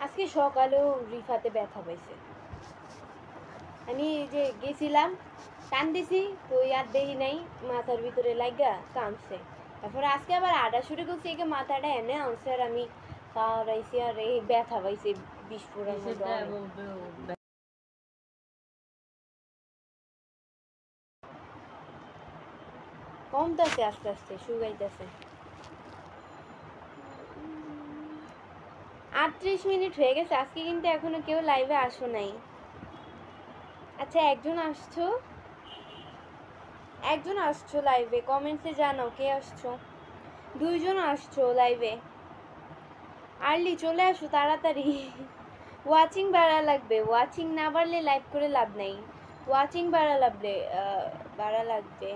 আজকে সকালেও রিফাতে ব্যথা পাইছে। আমি যে গেছিলাম টান দিছি তো আর দেখি নাই মাথার ভিতরে লাগা কামছে। তারপরে আজকে আবার আডা শুরু করছি একে মাথাটা এনে আনছে আর আমি পাড়াইছি আর এই ব্যথা পাইছে বিস্ফোরণ কমতেছে আস্তে আস্তে শুকাইতেছে। 38 মিনিট হয়ে গেছে আজকে কিন্তু এখনো কেউ লাইভে আসো নাই। আচ্ছা একজন আসছো লাইভে কমেন্টসে জানাও কে আসছো। 2 জন আসছো লাইভে আর্লি চলে আসো তাড়াতাড়ি। ওয়াচিং বাড়া লাগবে, ওয়াচিং না বাড়লে লাইভ করে লাভ নাই। ওয়াচিং বাড়া লাগবে।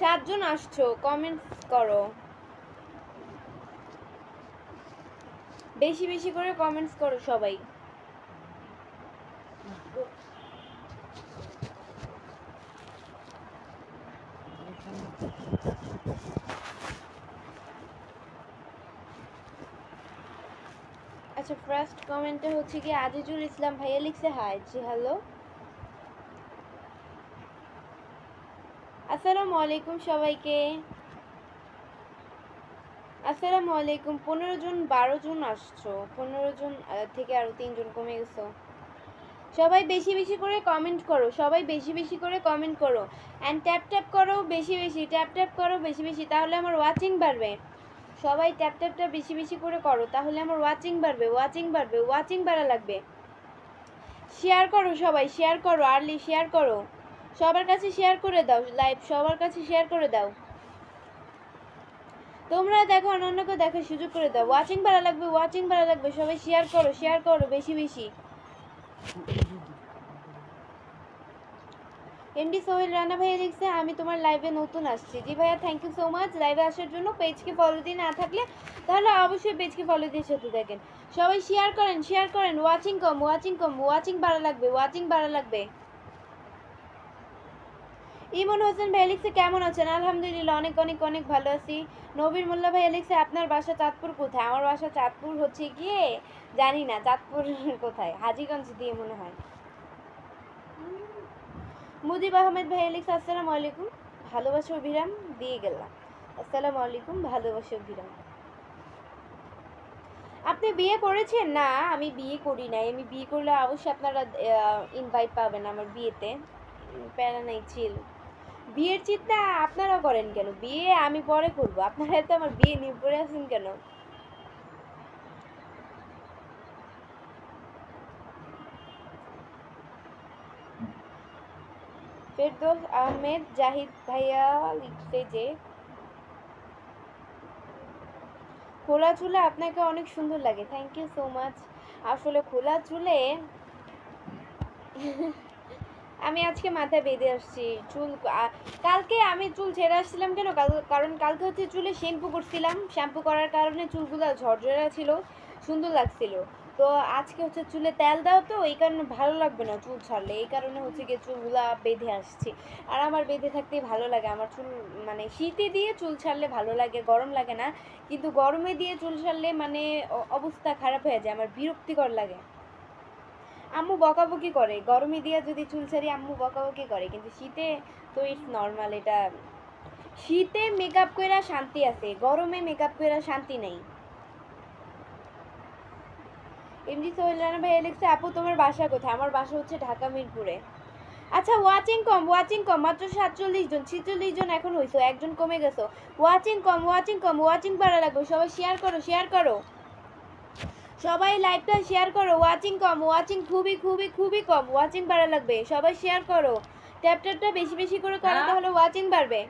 7 জন আসছো কমেন্টস করো, বেশি বেশি করে কমেন্টস করো সবাই। আচ্ছা ফার্স্ট কমেন্টে হচ্ছে কি আজিজুল ইসলাম ভাইয়া লিখছে হাই। জি হ্যালো, আসসালামু আলাইকুম সবাইকে। আসসালামু আলাইকুম। 15 জন 12 জন আসছো, 15 জন থেকে আরো 3 জন কমে গেছো। সবাই বেশি বেশি করে কমেন্ট করো, সবাই বেশি বেশি করে কমেন্ট করো অ্যান্ড ট্যাপ ট্যাপ করো বেশি বেশি, ট্যাপ ট্যাপ করো বেশি বেশি, তাহলে আমার ওয়াচিং বাড়বে। সবাই ট্যাপ ট্যাপটা বেশি বেশি করে করো তাহলে আমার ওয়াচিং বাড়বে, ওয়াচিং বাড়বে, ওয়াচিং বাড়া লাগবে। শেয়ার করো সবাই, শেয়ার করো আর্লি, শেয়ার করো সবার কাছে, শেয়ার করে দাও লাইভ, সবার কাছে শেয়ার করে দাও। তোমরা দেখো অন্যকে দেখার সুযোগ করে দাও। ওয়াচিং বাড়া লাগবে, ওয়াচিং বাড়া লাগবে, সবাই শেয়ার করো বেশি বেশি। এমডি সোহেল রানা ভাইয়া লিখছে আমি তোমার লাইভে নতুন আসছি। জি ভাইয়া থ্যাংক ইউ সো মাচ লাইভে আসার জন্য। পেজকে ফলো দিয়ে না থাকলে তাহলে অবশ্যই পেজকে ফলো দিয়ে সাথে থাকেন। সবাই শেয়ার করেন, শেয়ার করেন। ওয়াচিং কম, ওয়াচিং কম, ওয়াচিং বাড়া লাগবে, ওয়াচিং বাড়া লাগবে। ইমন হোসেন ভাই লিখছে কেমন আছেন? আলহামদুলিল্লাহ অনেক অনেক অনেক ভালো আছি। নবীর মোল্লা ভাই লিখছে আপনার বাসা চাঁদপুর কোথায়? আমার বাসা চাঁদপুর হচ্ছে গিয়ে জানি না চাঁদপুর কোথায়, হাজীগঞ্জ দিয়ে মনে হয়। মুজিব আহমেদ ভাই লিখছে আসসালামু আলাইকুম ভালোবাসা অভিরাম দিয়ে গেলাম। আসসালামু আলাইকুম ভালোবাসা অভিরাম। আপনি বিয়ে করেছেন? না আমি বিয়ে করি নাই। আমি বিয়ে করলে অবশ্যই আপনারা ইনভাইট পাবেন আমার বিয়েতে। প্যারা নাই, চিল। বিয়ের চিন্তা আপনারা করেন কেন? বিয়ে আমি পরে করব, আপনারা তো আমার বিয়ে নিয়ে পড়ে আছেন কেন? ফেরদৌস আহমেদ জাহিদ ভাইয়া লিখছে যে খোলা চুলে আপনাকে অনেক সুন্দর লাগে। Thank you so much. আসলে খোলা চুলে আমি আজকে মাথায় বেঁধে আসছি চুল। কালকে আমি চুল ছেড়ে আসছিলাম কেন? কারণ কালকে হচ্ছে চুলে শ্যাম্পু করছিলাম, শ্যাম্পু করার কারণে চুলগুলো ঝরঝরা ছিল, সুন্দর লাগছিল। তো আজকে হচ্ছে চুলে তেল দাও তো এই কারণে ভালো লাগবে না চুল ছাড়লে, এই কারণে হচ্ছে গিয়ে চুলগুলা বেঁধে আসছি। আর আমার বেঁধে থাকতেই ভালো লাগে। আমার চুল মানে শীতে দিয়ে চুল ছাড়লে ভালো লাগে, গরম লাগে না। কিন্তু গরমে দিয়ে চুল ছাড়লে মানে অবস্থা খারাপ হয়ে যায়, আমার বিরক্তিকর লাগে। আম্মু বকাবকি করে গরমে দিয়ে যদি চুল ছাড়ি, আম্মু বকাবকি করে, কিন্তু শীতে তো ইটস নর্মাল। এটা শীতে মেকআপ কইরা শান্তি আছে, গরমে মেকআপ কইরা শান্তি নেই। এমডি সোহেল রানা ভাই লিখছে আপু তোমার বাসা কোথায়? আমার বাসা হচ্ছে ঢাকা মিরপুরে। আচ্ছা ওয়াচিং কম, ওয়াচিং কম, মাত্র 47 জন, 46 জন এখন হইছো, একজন কমে গেছো। ওয়াচিং কম, ওয়াচিং কম, ওয়াচিং বাড়া লাগবে। সবাই শেয়ার করো, শেয়ার করো, সবাই লাইভটা শেয়ার করো। ওয়াচিং কম, ওয়াচিং খুবই খুবই খুবই কম, ওয়াচিং বাড়া লাগবে। সবাই শেয়ার করো, ট্যাপ ট্যাপটা বেশি বেশি করে করো তাহলে ওয়াচিং বাড়বে।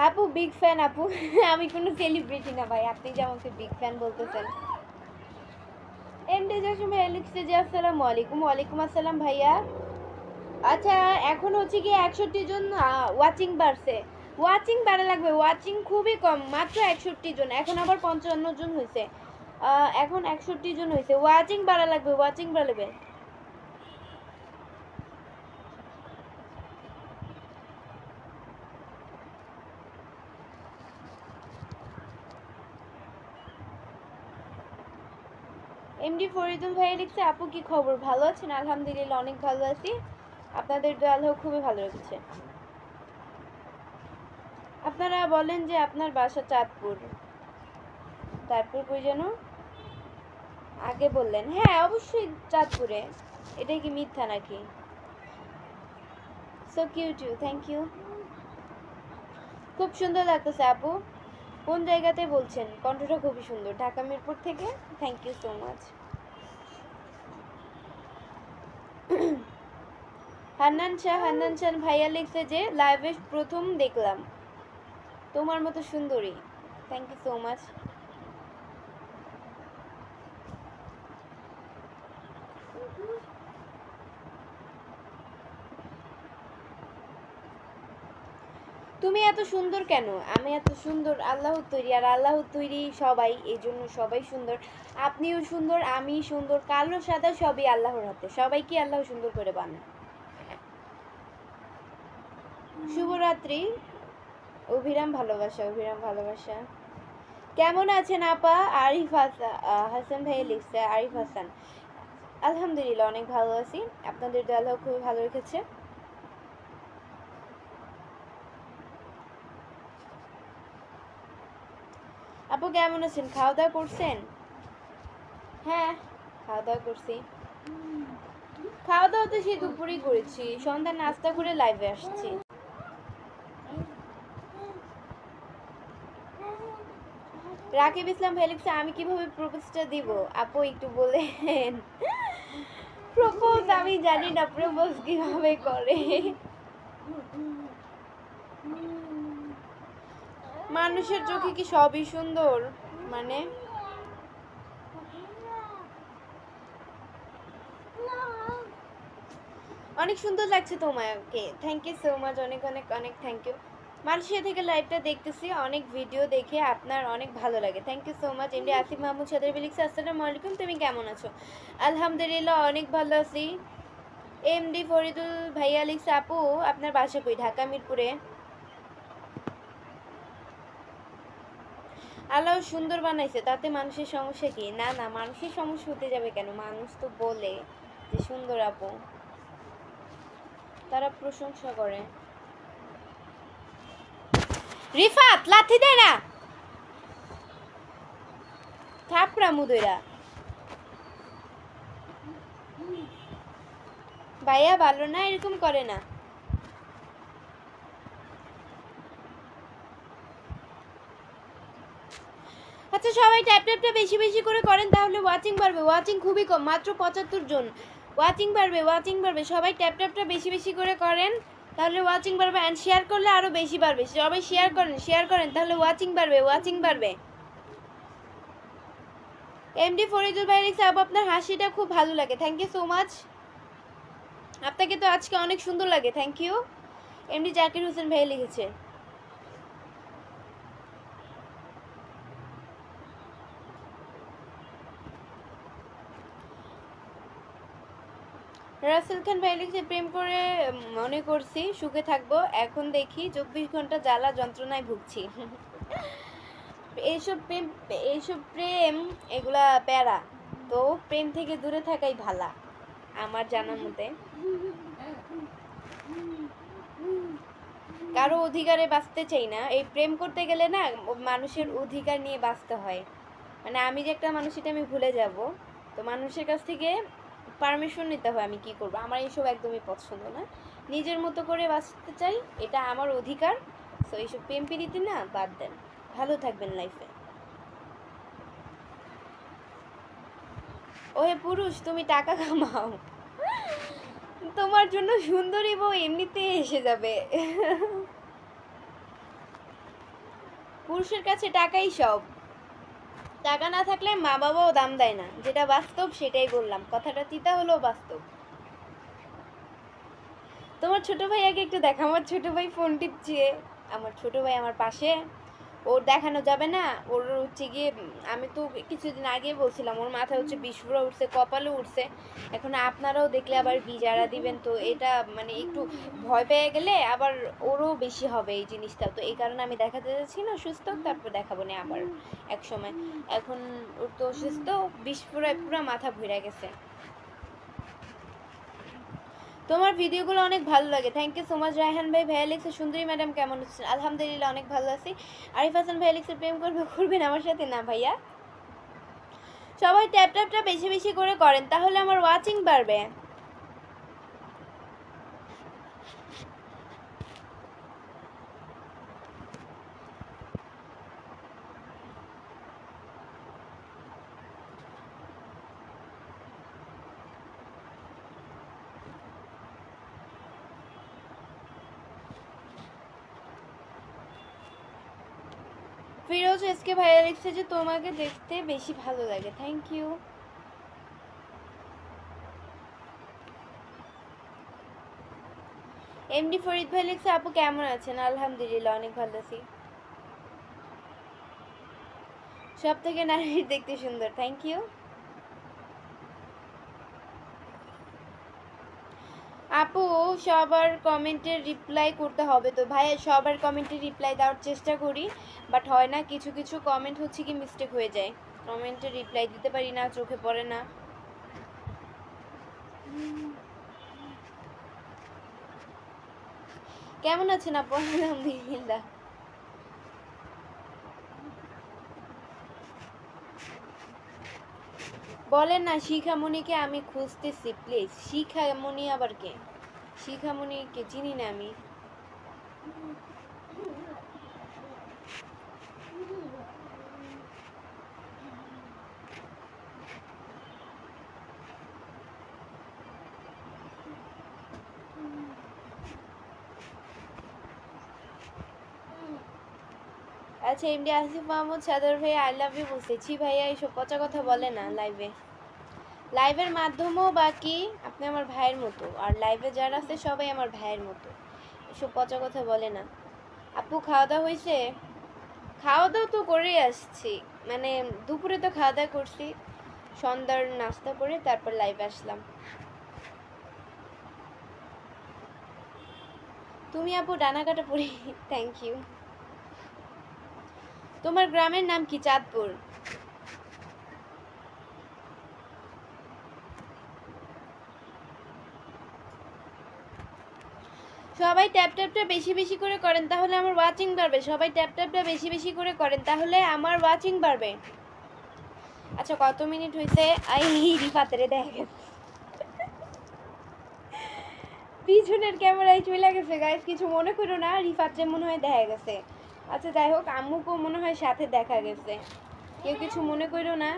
আপু বিগ ফ্যান আপু। আমি কোনো সেলিব্রিটি না ভাই, আপনি যে আমাকে বিগ ফ্যান বলতেছেন। এমডি জসিম ভাইয়া লিখছে যে আসসালামু আলাইকুম। ওয়ালাইকুম আসসালাম ভাইয়া। আচ্ছা এখন হচ্ছে কি 61 জন ওয়াচিং বাড়ছে। ওয়াচিং বাড়া লাগবে, ওয়াচিং খুবই কম, মাত্র 61 জন, এখন আবার 55 জন হয়েছে। এখন 61 জন হয়েছে। ওয়াচিং বাড়া লাগবে, ওয়াচিং বাড়াবে। এমডি ফরিদুল ভাই লিখছে আপু কি খবর, ভালো আছেন? আলহামদুলিল্লাহ অনেক ভালো আছি, আপনাদের দোয়া আল্লাহ খুবই ভালো রেখেছে। আপনারা বলেন যে আপনার বাসা চাঁদপুর, তারপর কই যেন আগে বললেন। হ্যাঁ অবশ্যই চাঁদপুরে, এটা কি মিথ্যা নাকি? So cute you, thank you. খুব সুন্দর লাগতেছে আপু। কোন জায়গাতে বলছেন? কণ্ঠটা খুবই সুন্দর। ঢাকা মিরপুর থেকে, thank you so much. Hannan Shah ভাইয়া লিখছে যে লাইভে প্রথম দেখলাম, তোমার মতো সুন্দরী, থ্যাংক ইউ সো মাচ। তুমি এত সুন্দর কেন? আমি এত সুন্দর? আল্লাহর তৈরি, আর আল্লাহর তৈরি সবাই, এই জন্য সবাই সুন্দর। আপনিও সুন্দর, আমি সুন্দর, কালো সাদা সবই আল্লাহর হাতে, সবাইকে আল্লাহ সুন্দর করে বানায়। শুভরাত্রি। অভিরাম ভালোবাসা, অভিরাম ভালোবাসা। কেমন আছেন আপা? আরিফ হাসান ভাই লিখছে, আরিফ হাসান। আলহামদুলিল্লাহ অনেক ভালো আছি, আপনাদের দোয়া আল্লাহ খুবই ভালো রেখেছে। আপু কেমন আছেন? খাওয়া দাওয়া করছেন? হ্যাঁ খাওয়া দাওয়া করছি। খাওয়া দাওয়া তো সেই দুপুরেই করেছি, সন্ধ্যা নাস্তা করে লাইভে আসছি। রাকিব ইসলাম ভাই লিখছে আমি কিভাবে প্রপোজটা দিব আপু একটু বলেন। প্রপোজ আমি জানি না, প্রপোজ কিভাবে করে। মানুষের চোখে কি সবই সুন্দর? মানে অনেক সুন্দর লাগছে তোমাকে, থ্যাংক ইউ সো মাচ, অনেক অনেক অনেক থ্যাংক ইউ। মালয়েশিয়া থেকে লাইভটা দেখতেছি, অনেক ভিডিও দেখে আপনার অনেক ভালো লাগে, thank you so much. MD Asif Mahmud সাদের লিখছে আসসালামু আলাইকুম, তুমি কেমন আছো? আলহামদুলিল্লাহ অনেক ভালো আছি। এমডি ফরিদুল ভাইয়া লিখছে আপু আপনার বাসা কই? ঢাকা মিরপুরে। আল্লাহ সুন্দর বানাইছে, তাতে মানুষের সমস্যা কি? না না, মানুষের সমস্যা হতে যাবে কেন? মানুষ তো বলে যে সুন্দর আপু, তারা প্রশংসা করে। রিফাত লাথি দে না, থাপড়া মুদইরা। ভাইয়া ভালো না, এরকম করে না। আচ্ছা সবাই ট্যাপ ট্যাপটা বেশি বেশি করে করেন, তাহলে ওয়াচিং বাড়বে। ওয়াচিং খুবই কম, মাত্র 75 জন। ওয়াচিং বাড়বে, ওয়াচিং বাড়বে, সবাই ট্যাপ ট্যাপটা বেশি বেশি করে করেন, তাহলে ওয়াচিং বাড়বে। অ্যান্ড শেয়ার করলে আরও বেশি বাড়বে, সবাই শেয়ার করেন, শেয়ার করেন, তাহলে ওয়াচিং বাড়বে, ওয়াচিং বাড়বে। এমডি ফরিদুল ভাই লিখছে আপু আপনার হাসিটা খুব ভালো লাগে, থ্যাংক ইউ সো মাচ। আপনাকে তো আজকে অনেক সুন্দর লাগে, thank you. MD Zakir Hossain ভাই লিখেছে। রাসেল খান ভাই লিখছে প্রেম করে মনে করছি সুখে থাকবো, এখন দেখি 24 ঘন্টা জ্বালা যন্ত্রণায় ভুগছি। এইসব প্রেম এগুলা প্যারা, তো প্রেম থেকে দূরে থাকাই ভালা আমার জানা মতে। কারো অধিকারে বাঁচতে চাই না, এই প্রেম করতে গেলে না মানুষের অধিকার নিয়ে বাঁচতে হয়। মানে আমি যে একটা মানুষ এটা আমি ভুলে যাব, তো মানুষের কাছ থেকে পারমিশন নিতে হয়, আমি কি করব। আমার এইসব একদমই পছন্দ না, নিজের মতো করে বাঁচতে চাই, এটা আমার অধিকার। সো এইসব প্রেম প্রীতি না বাদ দেন, ভালো থাকবেন লাইফে। ওহে পুরুষ তুমি টাকা কামাও, তোমার জন্য সুন্দরী বউ এমনিতে এসে যাবে। পুরুষের কাছে টাকাই সব, টাকা না থাকলে মা বাবাও দাম দেয় না, যেটা বাস্তব সেটাই বললাম, কথাটা তিতা হলেও বাস্তব। তোমার ছোট ভাইয়াকে একটু দেখা, আমার ছোট ভাই ফোন টিপছে, আমার ছোট ভাই আমার পাশে, ওর দেখানো যাবে না, ওর হচ্ছে গিয়ে আমি তো কিছুদিন আগে বলছিলাম ওর মাথায় হচ্ছে বিস্ফোরা উঠছে, কপালে উঠছে, এখন আপনারাও দেখলে আবার বিজারা দিবেন, তো এটা মানে একটু ভয় পেয়ে গেলে আবার ওরও বেশি হবে এই জিনিসটা, তো এই কারণে আমি দেখাতে যাচ্ছি না সুস্থ, তারপর দেখাবো না আবার এক সময়। এখন ওর তো সুস্থ, বিস্ফোরায় পুরো মাথা ঘুরে গেছে। তোমার ভিডিওগুলো অনেক ভালো লাগে, thank you so much. Raihan ভাই, ভাইয়া লিখছে সুন্দরী ম্যাডাম কেমন আছেন? আলহামদুলিল্লাহ অনেক ভালো আছি। আরিফ হাসান ভাইয়া লিখছে প্রেম করবেন আমার সাথে? না ভাইয়া। সবাই ট্যাপ ট্যাপটা বেশি বেশি করে করেন, তাহলে আমার ওয়াচিং বাড়বে। ফিরোজ এসকে ভাইয়া লিখছে যে তোমাকে দেখতে বেশি ভালো লাগে, থ্যাংক ইউ। এমডি ফরিদ ভাই লিখছে আপু কেমন আছেন? আলহামদুলিল্লাহ অনেক ভালো আছি। সব থেকে নারী দেখতে সুন্দর, থ্যাংক ইউ। আপু সবার কমেন্টের রিপ্লাই করতে হবে তো ভাই, সবার কমেন্টের রিপ্লাই দেওয়ার চেষ্টা করি, বাট হয় না, কিছু কিছু কমেন্ট হচ্ছে কি মিস্টেক হয়ে যায়, কমেন্টের রিপ্লাই দিতে পারি না, চোখে পড়ে না। কেমন আছেন আপু? আলহামদুলিল্লাহ। বলেন না শিখামণিকে আমি খুঁজতেছি প্লিজ। শিখামণি আবার কে? শিখামণিকে চিনি না আমি। আচ্ছা এমডি আসিফ মাহমুদ সাদর ভাই আই লাভ ইউ বলতেছি। ভাইয়া এইসব পচা কথা বলে না লাইভে, লাইভের মাধ্যমেও বাকি আপনি আমার ভাইয়ের মতো, আর লাইভে যারা আছে সবাই আমার ভাইয়ের মতো, এসব পচা কথা বলে না। আপু খাওয়া দাওয়া হয়েছে? খাওয়া দাওয়া তো করেই আসছি, মানে দুপুরে তো খাওয়া দাওয়া করছি, সন্ধ্যার নাস্তা করে তারপর লাইভে আসলাম। তুমি আপু ডানা কাটা পড়ি, থ্যাংক ইউ। তোমার গ্রামের নাম কি? চাঁদপুর। সবাই ট্যাপ ট্যাপটা বেশি বেশি করে করেন, তাহলে আমার ওয়াচিং বাড়বে। সবাই ট্যাপ ট্যাপটা বেশি বেশি করে করেন, তাহলে আমার ওয়াচিং বাড়বে। আচ্ছা কত মিনিট হয়েছে? আই রিফাতেরে দেখা গেছে, পিছনের ক্যামেরায় চলে গেছে গাইস, কিছু মনে করো না, রিফাতরে মনে হয় দেখা গেছে। আচ্ছা যাই হোক, আম্মুকেও মনে হয় সাথে দেখা গেছে, কেউ কিছু মনে করো না।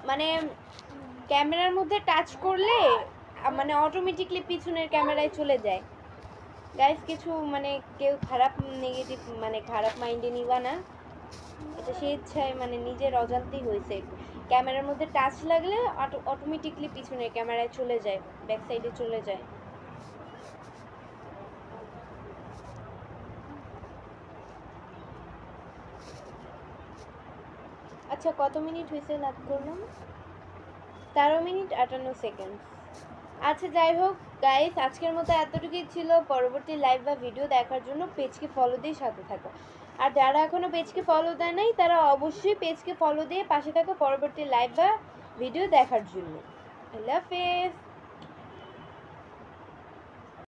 মানে ক্যামেরার মধ্যে টাচ করলে মানে অটোমেটিকলি পিছনের ক্যামেরায় চলে যায় গাইস, কিছু মানে কেউ খারাপ নেগেটিভ মানে খারাপ মাইন্ডে নিবা না, এটা সে ইচ্ছায় মানে নিজের অজান্তেই হয়েছে। ক্যামেরার মধ্যে টাচ লাগলে অটোমেটিকলি পিছনের ক্যামেরায় চলে যায়, ব্যাক সাইডে চলে যায়। আচ্ছা কত মিনিট হয়েছে লাভ করলাম? 13 মিনিট 58 সেকেন্ড। আচ্ছা যাই হোক গাইস, আজকের মতো এতটুকুই ছিল। পরবর্তী লাইভ বা ভিডিও দেখার জন্য পেজকে ফলো দিয়ে সাথে থাকো, আর যারা এখনো পেজকে ফলো দেয় নাই তারা অবশ্যই পেজকে ফলো দিয়ে পাশে থাকো পরবর্তী লাইভ বা ভিডিও দেখার জন্য। আল্লাহ হাফেজ।